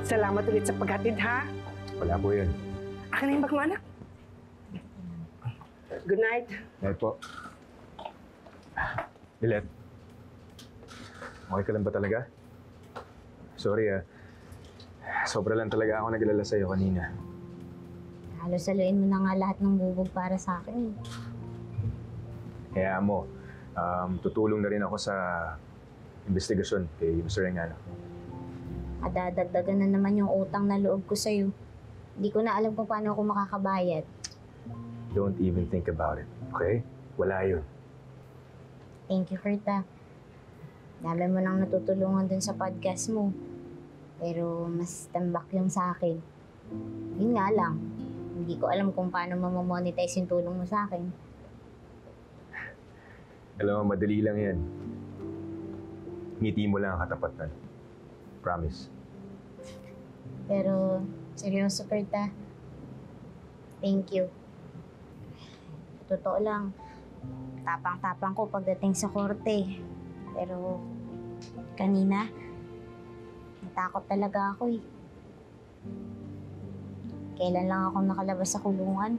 Salamat ulit sa paghatid, ha? Wala po yun. Akin na yung bag mo, anak. Good night. Dahil po. Lilet. Okay ka lang ba talaga? Sorry sobra lang talaga ako nag-alala sa'yo kanina. Halos-saluin mo na nga lahat ng bubog para sa akin. Kaya mo, tutulong na rin ako sa investigasyon kay Mr. Engano. Adadagdagan na naman yung utang na loob ko sa'yo. Hindi ko na alam kung paano ako makakabayad. Don't even think about it, okay? Wala yun. Thank you, Ferta. Dami mo nang natutulungan dun sa podcast mo. Pero mas tambak yung sa akin. Yun nga lang, hindi ko alam kung paano mamamonetize yung tulong mo sa akin. Alam mo, madali lang yan. Ngiti mo lang ang katapatan. Promise. Pero, seryoso, Ferta. Thank you. Totoo lang, tapang-tapang ko pagdating sa korte. Pero, kanina, natakot talaga ako eh. Kailan lang ako nakalabas sa kulungan?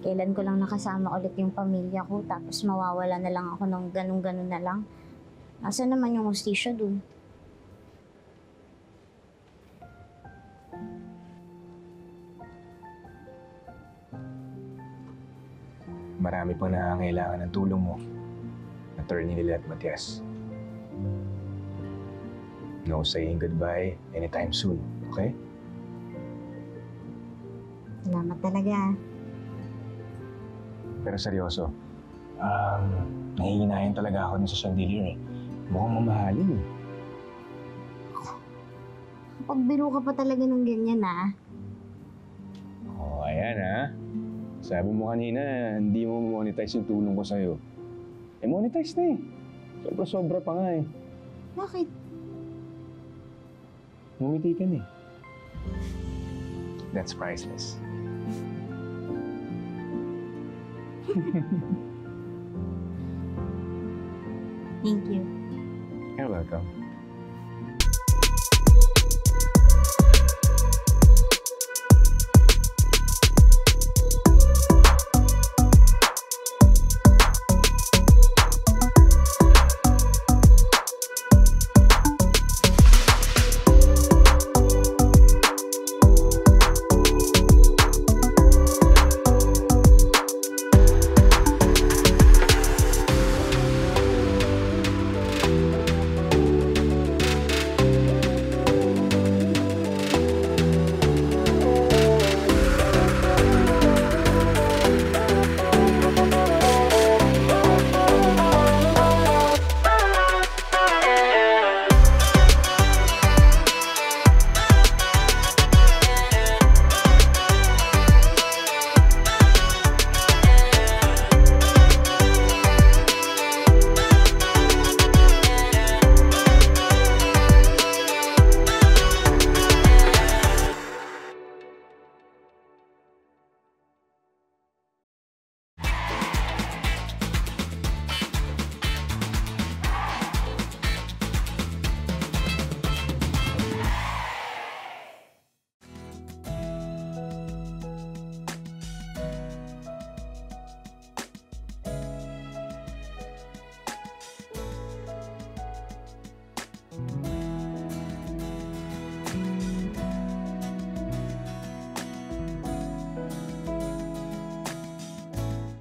Kailan ko lang nakasama ulit yung pamilya ko, tapos mawawala na lang ako ng ganun-ganun na lang? Nasaan naman yung hustisya dun? Marami pang nangangailangan ng tulong mo. Attorney Lilet Matias. No saying goodbye anytime soon, okay? Salamat talaga. Pero seryoso, nahihinayan talaga ako ng sa chandelier eh. Mukhang mamahalin eh. Kapag biro ka pa talaga ng ganyan ah. Oh, ayan ha. Sabi mo kanina, hindi mo monetize yung tulong ko sa'yo. Eh, monetize na eh. Sobra-sobra pa nga eh. Bakit? Ngumiti ka na eh. That's priceless. Thank you. You're welcome.